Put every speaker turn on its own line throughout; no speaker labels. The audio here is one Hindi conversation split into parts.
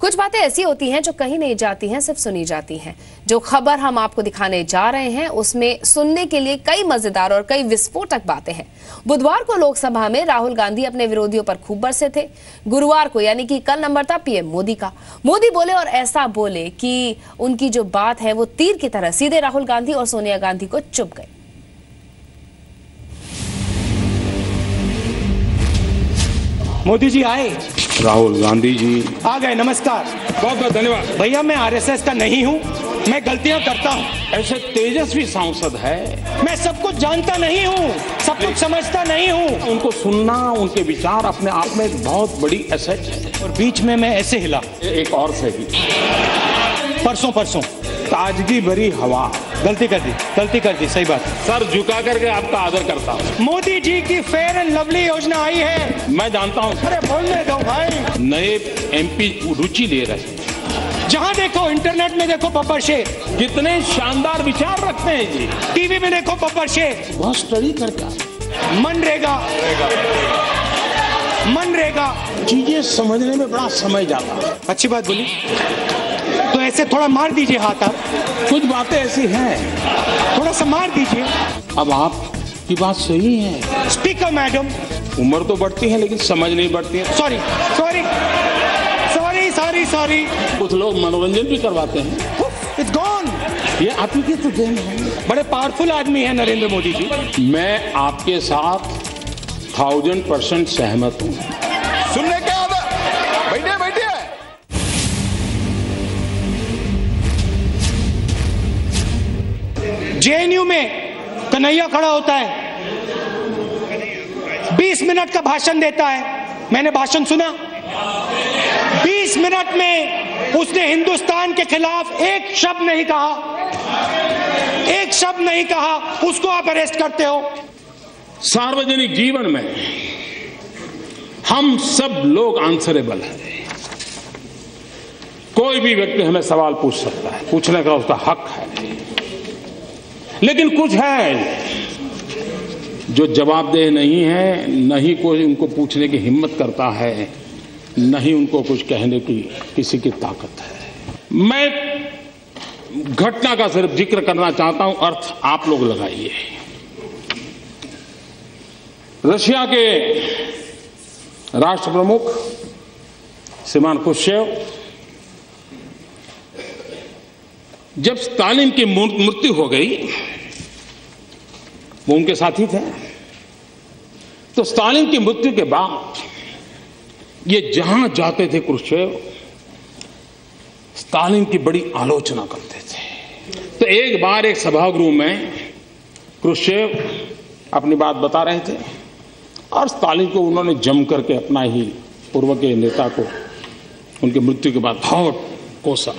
कुछ बातें ऐसी होती हैं जो कहीं नहीं जाती हैं, सिर्फ सुनी जाती हैं। जो खबर हम आपको दिखाने जा रहे हैं उसमें सुनने के लिए कई मजेदार और कई विस्फोटक बातें हैं। बुधवार को लोकसभा में राहुल गांधी अपने विरोधियों पर खूब बरसे थे। गुरुवार को यानी कि कल नंबर था पीएम मोदी का। मोदी बोले और ऐसा बोले कि उनकी जो बात है वो तीर की तरह सीधे राहुल गांधी और सोनिया गांधी को चुभ गई।
मोदी जी आए,
राहुल गांधी जी
आ गए। नमस्कार,
बहुत बहुत धन्यवाद।
भैया मैं आरएसएस का नहीं हूँ, मैं गलतियाँ करता हूँ।
ऐसे तेजस्वी सांसद है,
मैं सब कुछ जानता नहीं हूँ, सब कुछ समझता नहीं हूँ।
उनको सुनना, उनके विचार अपने आप में एक बहुत बड़ी एसेट है।
और बीच में मैं ऐसे हिला,
एक और सही,
परसों
ताजगी भरी हवा।
गलती कर दी, सही बात।
सर झुका करके आपका आदर करता हूँ।
मोदी जी की फेयर एंड लवली योजना आई है।
मैं जानता हूँ।
अरे बोलने दो भाई।
नए एमपी रुचि ले रहे हैं।
जहाँ देखो, इंटरनेट में देखो बब्बर शेख,
कितने शानदार विचार रखते हैं जी।
टीवी में देखो बब्बर शेख,
बहुत स्टडी करके
मनरेगा
चीजें समझने में बड़ा समय जाता है।
अच्छी बात बोली, तो ऐसे थोड़ा मार दीजिए हाथ। आप
कुछ बातें ऐसी हैं,
थोड़ा सा मार दीजिए।
अब आपकी बात सही है।
स्पीकर मैडम,
उम्र तो बढ़ती है लेकिन समझ नहीं बढ़ती है।
सॉरी।
कुछ लोग मनोरंजन भी करवाते हैं।
It's gone.
ये आपकी की तो देन है।
बड़े पावरफुल आदमी है नरेंद्र मोदी जी।
मैं आपके साथ 1000% सहमत हूँ।
सुनने क्या आता? बैठिए।
जेएनयू में कन्हैया खड़ा होता है, 20 मिनट का भाषण देता है। मैंने भाषण सुना। 20 मिनट में उसने हिंदुस्तान के खिलाफ एक शब्द नहीं कहा। उसको आप अरेस्ट करते हो।
सार्वजनिक जीवन में हम सब लोग आंसरेबल हैं। कोई भी व्यक्ति हमें सवाल पूछ सकता है, पूछने का उसका हक है। लेकिन कुछ है जो जवाबदेह नहीं है, नहीं कोई उनको पूछने की हिम्मत करता है, नहीं उनको कुछ कहने की किसी की ताकत है। मैं घटना का सिर्फ जिक्र करना चाहता हूं, अर्थ आप लोग लगाइए। रशिया के राष्ट्र प्रमुख श्रीमान खुर्शचेव जब स्टालिन की मृत्यु हो गई, वो उनके साथी थे, तो स्टालिन की मृत्यु के बाद ये जहां जाते थे खुर्शचेव स्टालिन की बड़ी आलोचना करते थे। तो एक बार एक सभागृह में खुर्शचेव अपनी बात बता रहे थे और स्टालिन को उन्होंने जम करके अपना ही पूर्व के नेता को उनकी मृत्यु के बाद बहुत कोसा।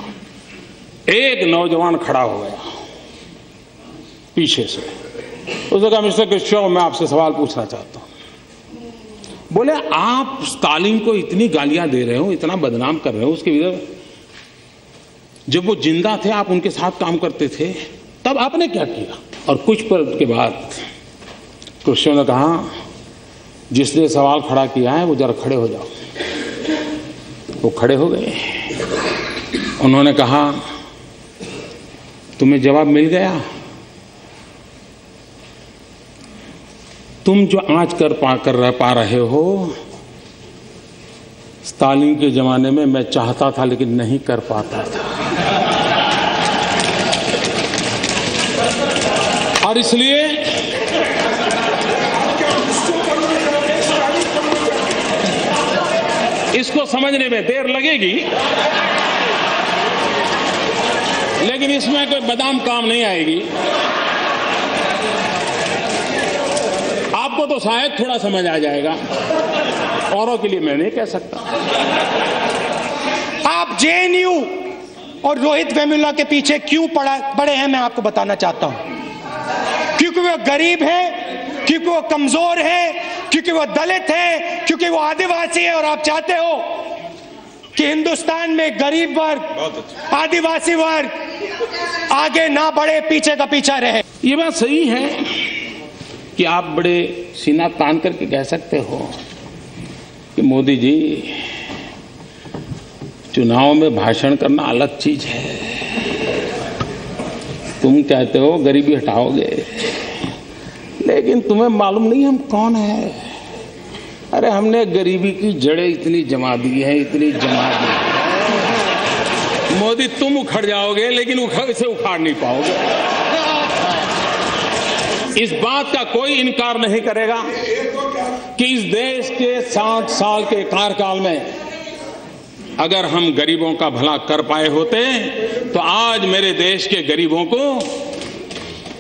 एक नौजवान खड़ा हो गया पीछे से, उसने कहा मिस्टर खुर्शचेव, मैं आपसे सवाल पूछना चाहता हूं। बोले, आप स्टालिन को इतनी गालियां दे रहे हो, इतना बदनाम कर रहे हो, उसके विरुद्ध जब वो जिंदा थे आप उनके साथ काम करते थे, तब आपने क्या किया? और कुछ पल के बाद खुर्शचेव ने कहा, जिसने सवाल खड़ा किया है वो जरा खड़े हो जाओ। वो खड़े हो गए। उन्होंने कहा, तुम्हें जवाब मिल गया? तुम जो आज कर पा रहे हो, स्टालिन के जमाने में मैं चाहता था लेकिन नहीं कर पाता था। और इसलिए इसको समझने में देर लगेगी, लेकिन इसमें कोई बादाम काम नहीं आएगी। आपको तो शायद थोड़ा समझ आ जाएगा, औरों के लिए मैं नहीं कह सकता।
आप जेएनयू और रोहित वेमुला के पीछे क्यों पड़े हैं, मैं आपको बताना चाहता हूं। क्योंकि वो गरीब है, क्योंकि वो कमजोर है, क्योंकि वो दलित है, क्योंकि वो आदिवासी है। और आप चाहते हो कि हिंदुस्तान में गरीब वर्ग, आदिवासी वर्ग आगे ना बढ़े, पीछे का पीछा रहे।
ये बात सही है कि आप बड़े सीना तान करके कह सकते हो कि मोदी जी चुनाव में भाषण करना अलग चीज है। तुम कहते हो गरीबी हटाओगे, लेकिन तुम्हें मालूम नहीं हम कौन है। अरे हमने गरीबी की जड़ें इतनी जमा दी है, इतनी जमा दी है। मोदी तुम उखड़ जाओगे, लेकिन इसे उखाड़ नहीं पाओगे। इस बात का कोई इनकार नहीं करेगा कि इस देश के 60 साल के कार्यकाल में अगर हम गरीबों का भला कर पाए होते तो आज मेरे देश के गरीबों को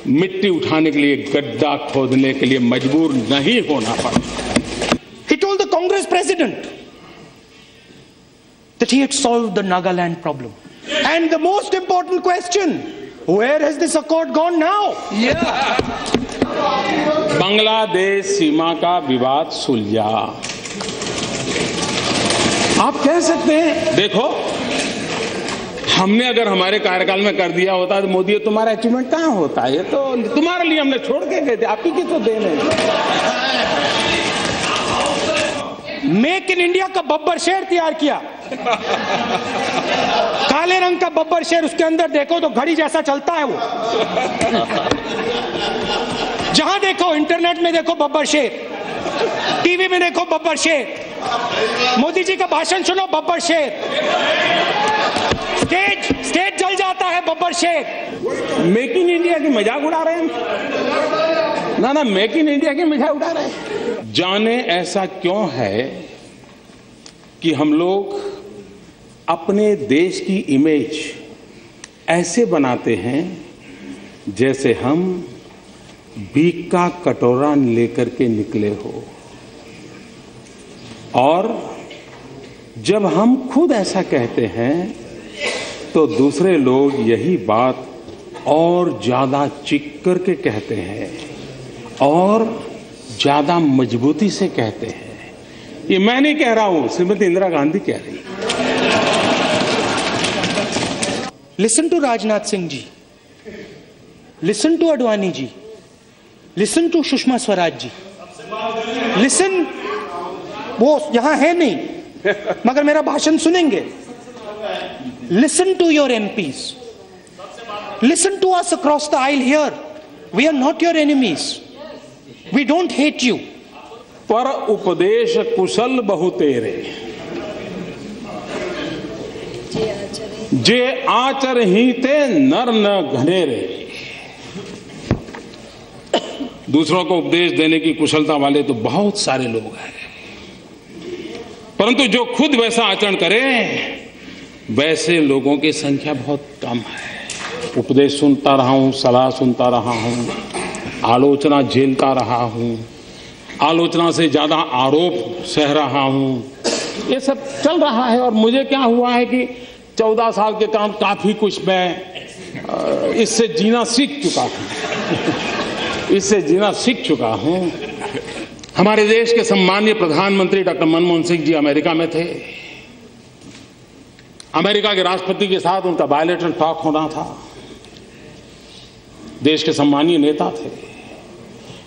मिट्टी उठाने के लिए, गड्ढा खोदने के लिए मजबूर नहीं होना पड़ा।
He told the Congress president that he had solved the Nagaland problem. And the most important question, where has this accord gone now?
Bangladesh सीमा का विवाद सुलझा। आप कह सकते हैं देखो, हमने अगर हमारे कार्यकाल में कर दिया होता तो मोदी तुम्हारा अचीवमेंट कहां होता है? ये तो तुम्हारे लिए हमने छोड़ के गए थे, आप ही की तो देन है।
मेक इन इंडिया का बब्बर शेर तैयार किया, काले रंग का बब्बर शेर, उसके अंदर देखो तो घड़ी जैसा चलता है वो। जहां देखो, इंटरनेट में देखो बब्बर शेर, टीवी में देखो बब्बर शेर, मोदी जी का भाषण सुनो बब्बर शेर, स्टेज जल जाता है बब्बर शेर।
मेक इन इंडिया की मजाक उड़ा रहे हैं ना, मेक इन इंडिया की मजाक उड़ा रहे हैं। जाने ऐसा क्यों है कि हम लोग अपने देश की इमेज ऐसे बनाते हैं जैसे हम भीख का कटोरा लेकर के निकले हो, और जब हम खुद ऐसा कहते हैं तो दूसरे लोग यही बात और ज्यादा चीख करके कहते हैं और ज्यादा मजबूती से कहते हैं। ये मैं नहीं कह रहा हूं, श्रीमती इंदिरा गांधी कह रही।
Listen to Rajnath Singh ji, listen to Advani ji, listen to Sushma Swaraj ji, listen, वो यहां है नहीं मगर मेरा भाषण सुनेंगे। Listen to your MPs, listen to us across the aisle here, we are not your enemies, we don't hate you.
पर उपदेश कुशल बहु तेरे, जे आचर ही ते नर न घनेरे। दूसरों को उपदेश देने की कुशलता वाले तो बहुत सारे लोग हैं, परंतु जो खुद वैसा आचरण करे वैसे लोगों की संख्या बहुत कम है। उपदेश सुनता रहा हूं, सलाह सुनता रहा हूं, आलोचना झेलता रहा हूं, आलोचना से ज्यादा आरोप सह रहा हूं, ये सब चल रहा है। और मुझे क्या हुआ है कि 14 साल के काम काफी कुछ मैं इससे जीना सीख चुका हूं, इससे जीना सीख चुका हूं। हमारे देश के सम्मानीय प्रधानमंत्री डॉक्टर मनमोहन सिंह जी अमेरिका में थे। अमेरिका के राष्ट्रपति के साथ उनका बायलैटरल टॉक होना था। देश के सम्मानीय नेता थे।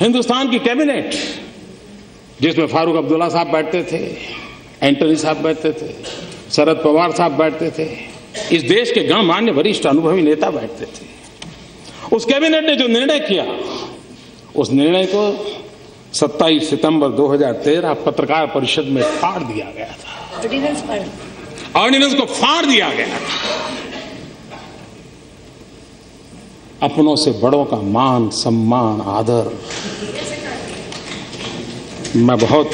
हिंदुस्तान की कैबिनेट, जिसमें फारूक अब्दुल्ला साहब बैठते थे, एंटनी साहब बैठते थे, शरद पवार साहब बैठते थे, इस देश के गणमान्य वरिष्ठ अनुभवी नेता बैठते थे। उस कैबिनेट ने जो निर्णय किया, उस निर्णय को 27 सितंबर 2013 पत्रकार परिषद में फाड़ दिया गया था। ऑर्डिनेंस को फाड़ दिया गया था। अपनों से बड़ों का मान, सम्मान, आदर मैं बहुत